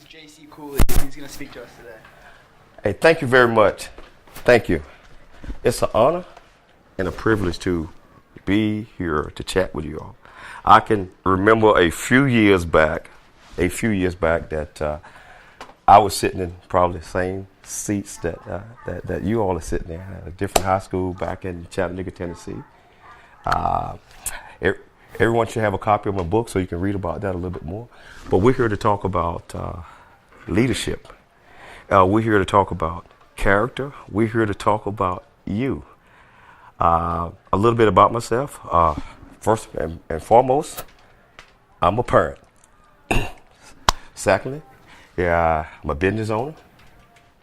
J.C. Cooley. He's going to speak to us today. Hey, thank you very much. Thank you. It's an honor and a privilege to be here to chat with you all. I can remember a few years back that I was sitting in probably the same seats that you all are sitting in at a different high school back in Chattanooga, Tennessee. Everyone should have a copy of my book so you can read about that a little bit more. But we're here to talk about leadership. We're here to talk about character. We're here to talk about you. A little bit about myself. First and foremost, I'm a parent. Secondly, I'm a business owner.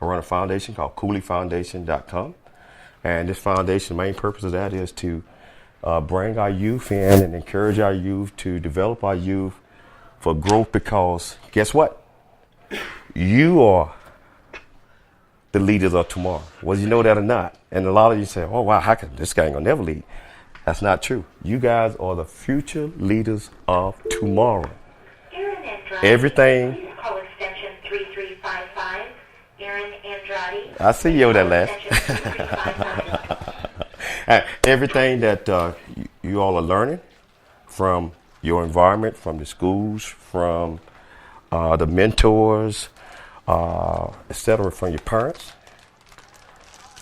I run a foundation called CooleyFoundation.com. And this foundation, the main purpose of that is to bring our youth in and encourage our youth to develop our youth for growth, because guess what? You are the leaders of tomorrow, whether you know that or not. And a lot of you say, oh, wow, how can this guy ain't gonna never lead? That's not true. You guys are the future leaders of tomorrow. Everything. Please call extension 3355. Aaron Andrade. I see you over that last. Everything that you all are learning from your environment, from the schools, from the mentors, etc., from your parents,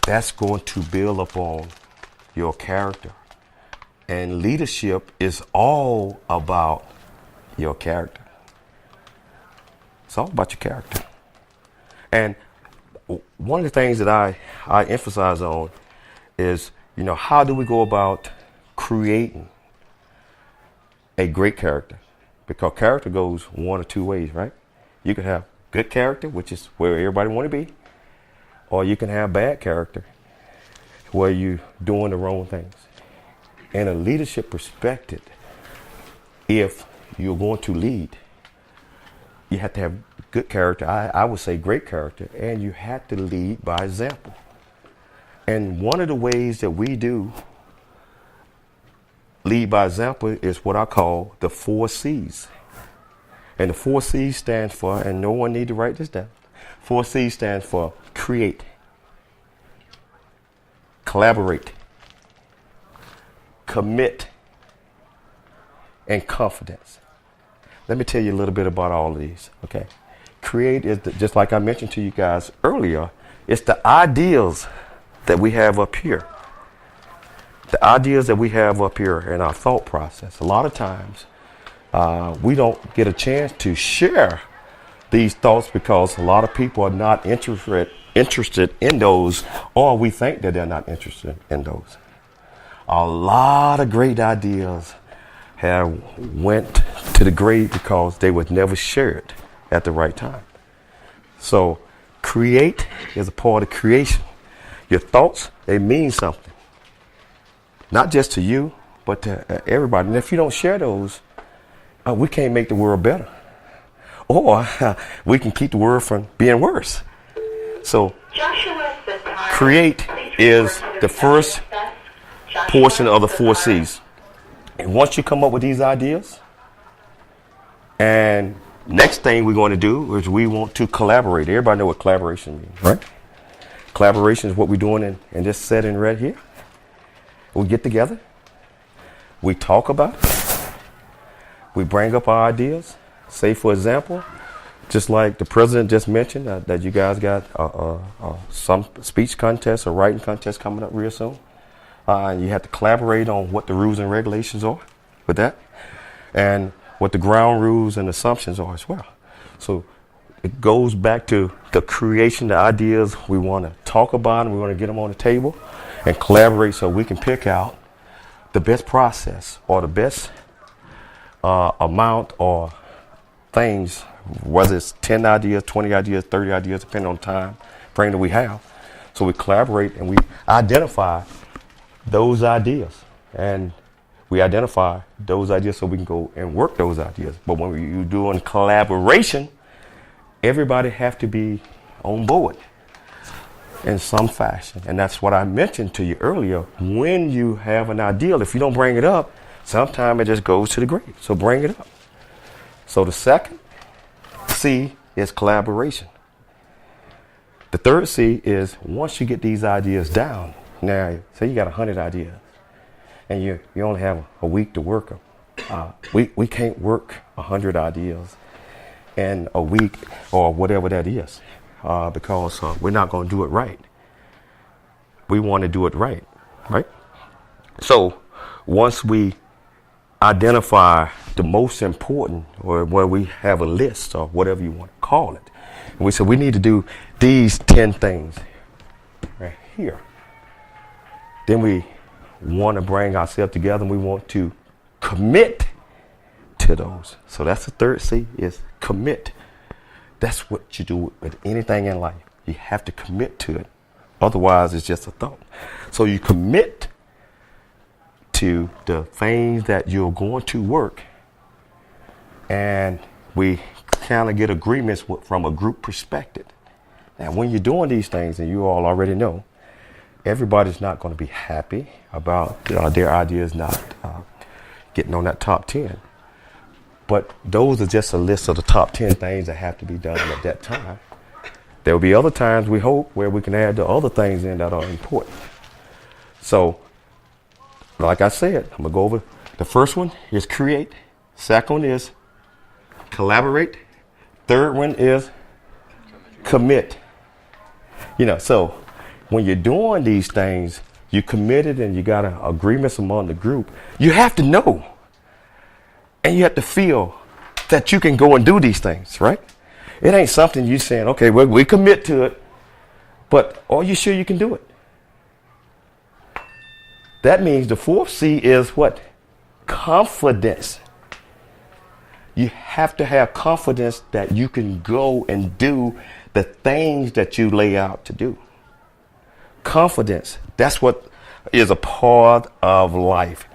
that's going to build upon your character. And leadership is all about your character. It's all about your character. And one of the things that I emphasize on is, how do we go about creating a great character? Because character goes one or two ways, right? You can have good character, which is where everybody want to be, or you can have bad character, where you're doing the wrong things. In a leadership perspective, if you're going to lead, you have to have good character. I would say great character, and you have to lead by example. And one of the ways that we do lead by example is what I call the 4 C's. And the 4 C's stands for, and no one need to write this down, 4 C's stands for create, collaborate, commit, and confidence. Let me tell you a little bit about all of these, okay? Create is, just like I mentioned to you guys earlier, it's the ideals that we have up here. The ideas that we have up here in our thought process. A lot of times, we don't get a chance to share these thoughts because a lot of people are not interested in those, or we think that they're not interested in those. A lot of great ideas have went to the grave because they were never shared at the right time. So create is a part of creation. Your thoughts, they mean something. Not just to you, but to everybody. And if you don't share those, we can't make the world better. Or we can keep the world from being worse. So create is the first portion of the 4 C's. And once you come up with these ideas, and next thing we're going to do is we want to collaborate. Everybody know what collaboration means, right? Collaboration is what we're doing in this setting right here. We get together, we talk about it, we bring up our ideas. Say, for example, just like the president just mentioned, that you guys got some speech contest or writing contest coming up real soon. And you have to collaborate on what the rules and regulations are with that, and what the ground rules and assumptions are as well. So it goes back to the creation, the ideas we want to talk about, and we want to get them on the table and collaborate so we can pick out the best process or the best amount or things, whether it's 10 ideas, 20 ideas, 30 ideas, depending on the time frame that we have. So we collaborate and we identify those ideas, and we identify those ideas so we can go and work those ideas. But when you're doing collaboration, everybody have to be on board in some fashion. And that's what I mentioned to you earlier. When you have an ideal, if you don't bring it up, sometimes it just goes to the grave. So bring it up. So the second C is collaboration. The third C is once you get these ideas down, now say you got 100 ideas and you only have a week to work them. We can't work 100 ideas in a week or whatever that is because we're not going to do it right. We want to do it right? So once we identify the most important, or where we have a list or whatever you want to call it, and we said we need to do these 10 things right here, then we want to bring ourselves together and we want to commit to those. So that's the third C, is commit. That's what you do with anything in life. You have to commit to it. Otherwise, it's just a thought. So you commit to the things that you're going to work, and we kind of get agreements from a group perspective. Now, when you're doing these things, and you all already know, everybody's not going to be happy about their ideas not getting on that top 10. But those are just a list of the top 10 things that have to be done at that time. There will be other times, we hope, where we can add the other things in that are important. So, like I said, I'm going to go over. The first one is create. Second one is collaborate. Third one is commit. So when you're doing these things, you committed and you got agreements among the group. You have to know. And you have to feel that you can go and do these things, right? It ain't something you saying, okay, we commit to it, but are you sure you can do it? That means the fourth C is what? Confidence. You have to have confidence that you can go and do the things that you lay out to do. Confidence. That's what is a part of life.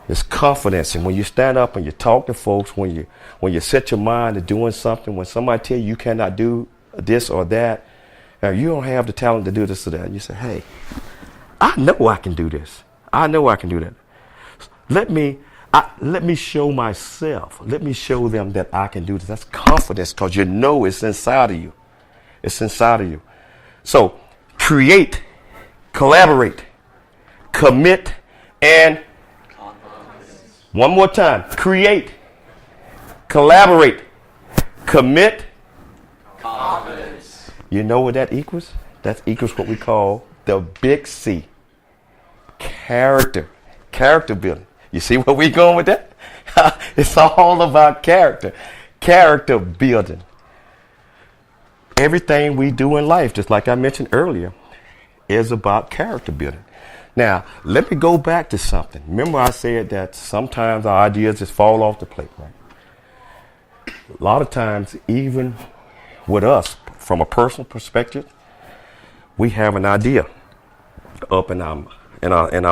It's confidence. And when you stand up and you talk to folks, when you set your mind to doing something, when somebody tell you cannot do this or that, now you don't have the talent to do this or that, and you say, hey, I know I can do this. I know I can do that. Let me show myself. Let me show them that I can do this. That's confidence, because you know it's inside of you. It's inside of you. So create, collaborate, commit, and one more time. Create, collaborate, commit, confidence. You know what that equals? That equals what we call the big C. Character. Character building. You see where we going with that? It's all about character. Character building. Everything we do in life, just like I mentioned earlier, is about character building. Now, let me go back to something. Remember I said that sometimes our ideas just fall off the plate, right? A lot of times, even with us, from a personal perspective, we have an idea up in our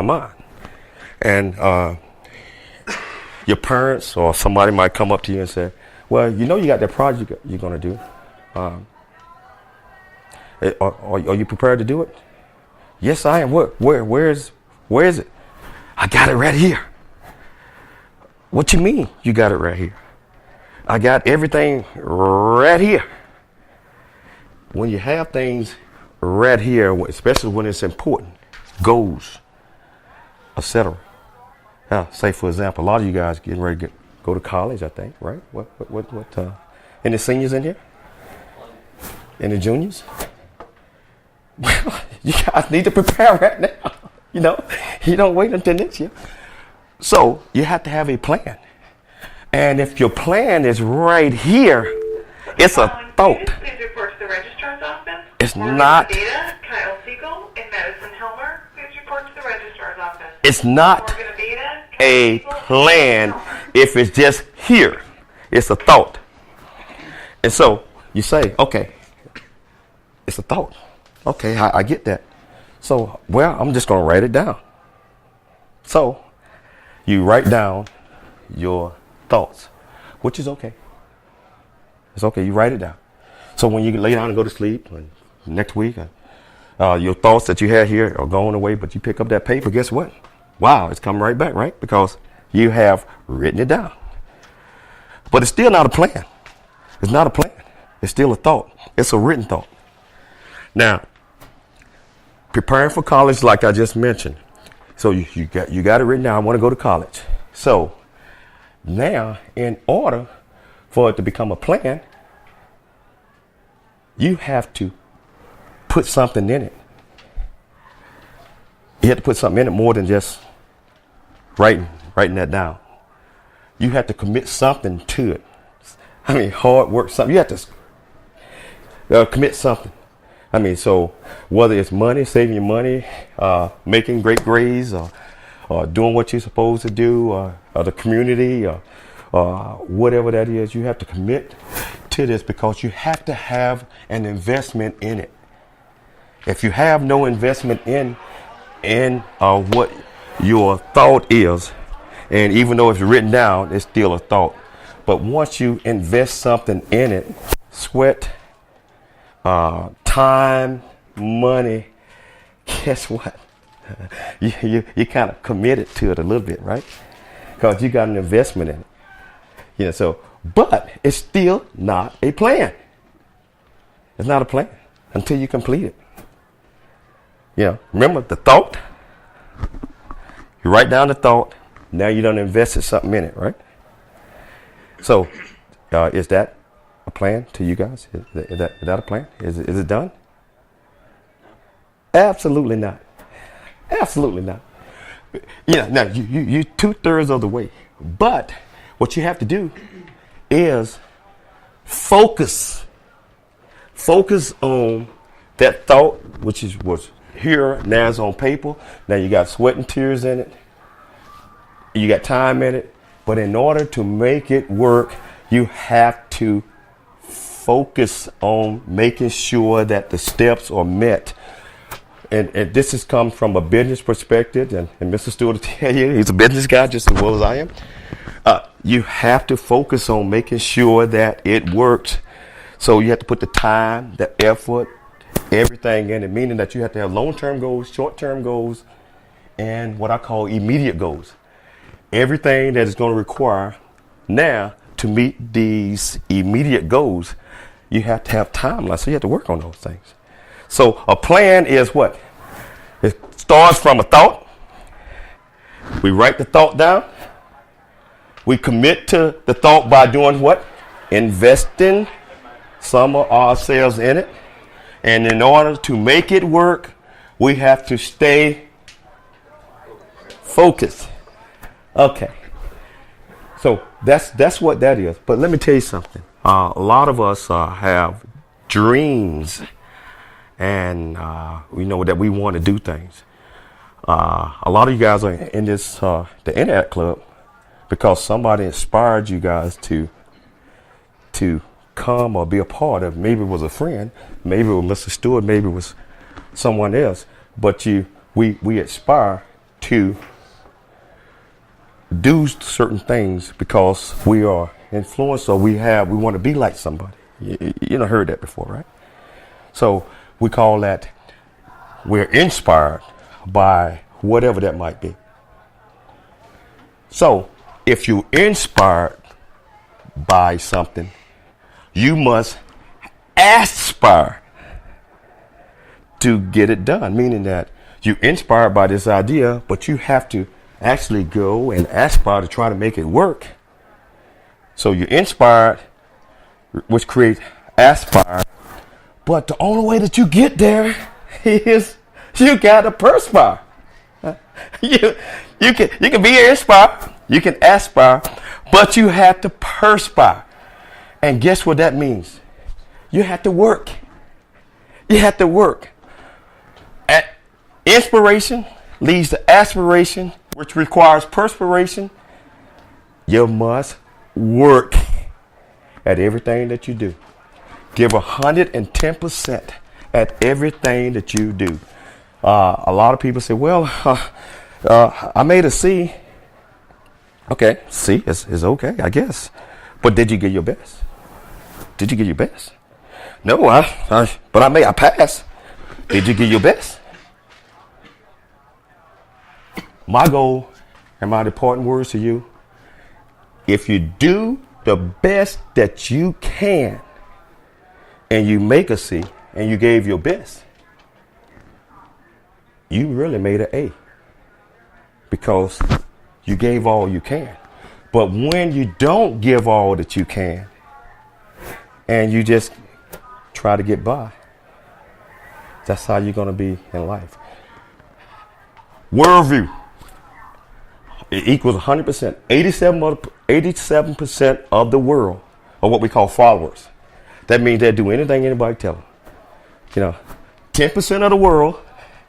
mind. And your parents or somebody might come up to you and say, well, you got that project you're going to do. Are you prepared to do it? Yes, I am. Where is it? I got it right here. What you mean you got it right here? I got everything right here. When you have things right here, especially when it's important, goals, etc. Now, say for example, a lot of you guys getting ready to go to college, I think, right? What? Any seniors in here? Any juniors? Well, you guys need to prepare right now. You don't wait until next year. So you have to have a plan. And if your plan is right here, it's a thought. Please report to the registrar's office. It's not. Data, Kyle Siegel in Madison Helmer. Please report to the registrar's office. It's not a plan if it's just here. It's a thought. And so you say, okay, it's a thought. Okay, I get that. So, I'm just going to write it down. So, you write down your thoughts, which is okay. It's okay, you write it down. So when you lay down and go to sleep next week, your thoughts that you had here are going away, but you pick up that paper, guess what? Wow, it's coming right back, right? Because you have written it down. But it's still not a plan. It's not a plan. It's still a thought. It's a written thought. Now, preparing for college, like I just mentioned. So you got it written down. I want to go to college. So now, in order for it to become a plan, you have to put something in it. You have to put something in it more than just writing that down. You have to commit something to it. I mean, hard work, something. You have to commit something. I mean, so whether it's money, saving your money, making great grades, or doing what you're supposed to do, or the community, or whatever that is, you have to commit to this because you have to have an investment in it. If you have no investment in what your thought is, and even though it's written down, it's still a thought. But once you invest something in it, sweat, time, money, guess what? You kind of committed to it a little bit, right? Because you got an investment in it. So, but it's still not a plan. It's not a plan until you complete it. Remember the thought? You write down the thought. Now you done invested something in it, right? So, is that a plan to you guys? Is that a plan? Is it done? Absolutely not. Absolutely not. Now you 2/3 of the way. But what you have to do is focus. Focus on that thought, which was here, now it's on paper. Now you got sweat and tears in it. You got time in it. But in order to make it work, you have to focus on making sure that the steps are met. And this has come from a business perspective, and Mr. Stewart will tell you, he's a business guy just as well as I am. You have to focus on making sure that it works. So you have to put the time, the effort, everything in it, meaning that you have to have long-term goals, short-term goals, and what I call immediate goals. Everything that is going to require now to meet these immediate goals, you have to have timelines. So you have to work on those things. So a plan is what? It starts from a thought. We write the thought down. We commit to the thought by doing what? Investing some of ourselves in it. And in order to make it work, we have to stay focused. Okay. So that's what that is. But let me tell you something. A lot of us have dreams, and we know that we want to do things. A lot of you guys are in this the Internet Club because somebody inspired you guys to come or be a part of. Maybe it was a friend, maybe it was Mr. Stewart, maybe it was someone else. But we aspire to do certain things because we are influenced, or we want to be like somebody. You know, heard that before, right? So we call that, we're inspired by whatever that might be. So if you're inspired by something, you must aspire to get it done, meaning that you're inspired by this idea, but you have to actually go and aspire to try to make it work. So you're inspired, which creates aspire. But the only way that you get there is you got to perspire. You can be inspired, you can aspire, but you have to perspire. And guess what that means? You have to work. You have to work. Inspiration leads to aspiration, which requires perspiration. You must work at everything that you do. Give 110% at everything that you do. A lot of people say, well, I made a C. Okay, C is okay, I guess. But did you give your best? Did you give your best? No, but I passed. Did you give your best? My goal and my important words to you, if you do the best that you can, and you make a C and you gave your best, you really made an A because you gave all you can. But when you don't give all that you can and you just try to get by, that's how you're going to be in life. Worldview. It equals 100%. 87% of the world are what we call followers. That means they'll do anything anybody tell them. 10% of the world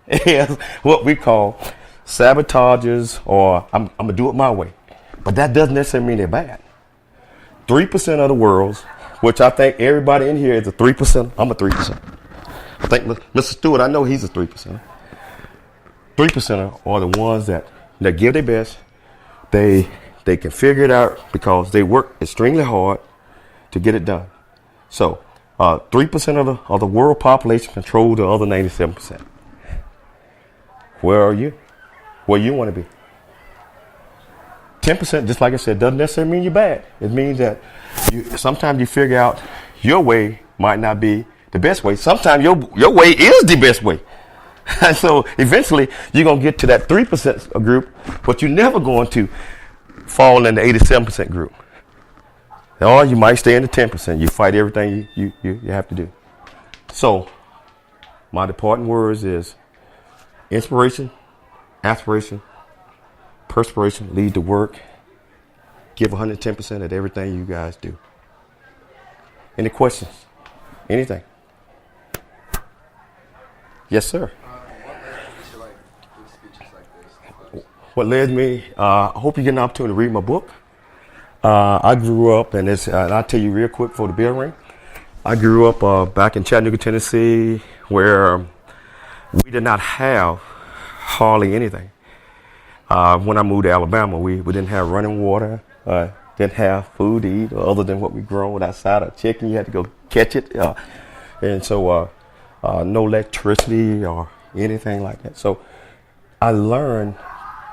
is what we call sabotagers, or I'm going to do it my way. But that doesn't necessarily mean they're bad. 3% of the world, which I think everybody in here is a 3%. I'm a 3%. I think Mr. Stewart, I know he's a 3%. 3% are the ones that give their best. They can figure it out because they work extremely hard to get it done. So 3% of the world population control the other 97%. Where are you? Where you want to be? 10%, just like I said, doesn't necessarily mean you're bad. It means that sometimes you figure out your way might not be the best way. Sometimes your way is the best way. And so eventually you're going to get to that 3% group, but you're never going to fall in the 87% group. Or you might stay in the 10%. You fight everything you have to do. So my departing words is inspiration, aspiration, perspiration, lead the work, give 110% at everything you guys do. Any questions? Anything? Yes, sir. What led me? I hope you get an opportunity to read my book. I grew up, and I'll tell you real quick for the bell ring. I grew up back in Chattanooga, Tennessee, where we did not have hardly anything. When I moved to Alabama, we didn't have running water, didn't have food to eat other than what we grown outside. A chicken, you had to go catch it, and so no electricity or anything like that. So I learned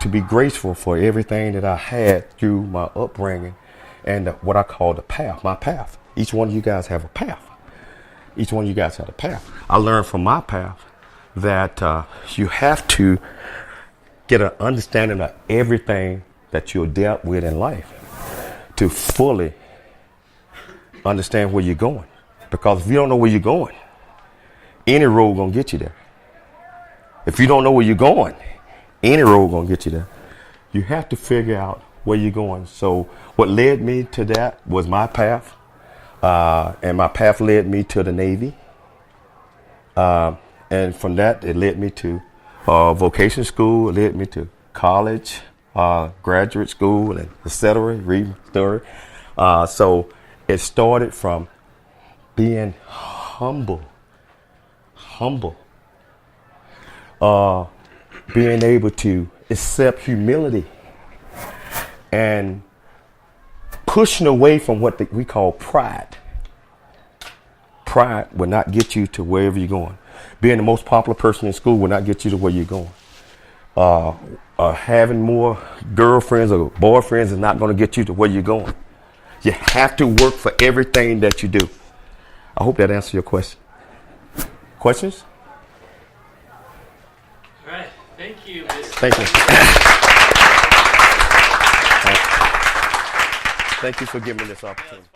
to be grateful for everything that I had through my upbringing and what I call the path, my path. Each one of you guys have a path. Each one of you guys have a path. I learned from my path that you have to get an understanding of everything that you're dealt with in life to fully understand where you're going. Because if you don't know where you're going, any road gonna get you there. If you don't know where you're going, any road gonna get you there. You have to figure out where you're going. So what led me to that was my path, and my path led me to the Navy, and from that it led me to vocation school. It led me to college, graduate school, and etc. Read my story. So it started from being humble, being able to accept humility and pushing away from what we call pride. Pride will not get you to wherever you're going. Being the most popular person in school will not get you to where you're going. Having more girlfriends or boyfriends is not going to get you to where you're going. You have to work for everything that you do. I hope that answers your question. Questions? All right. Thank you, Mr. Thank you. Thank you for giving me this opportunity.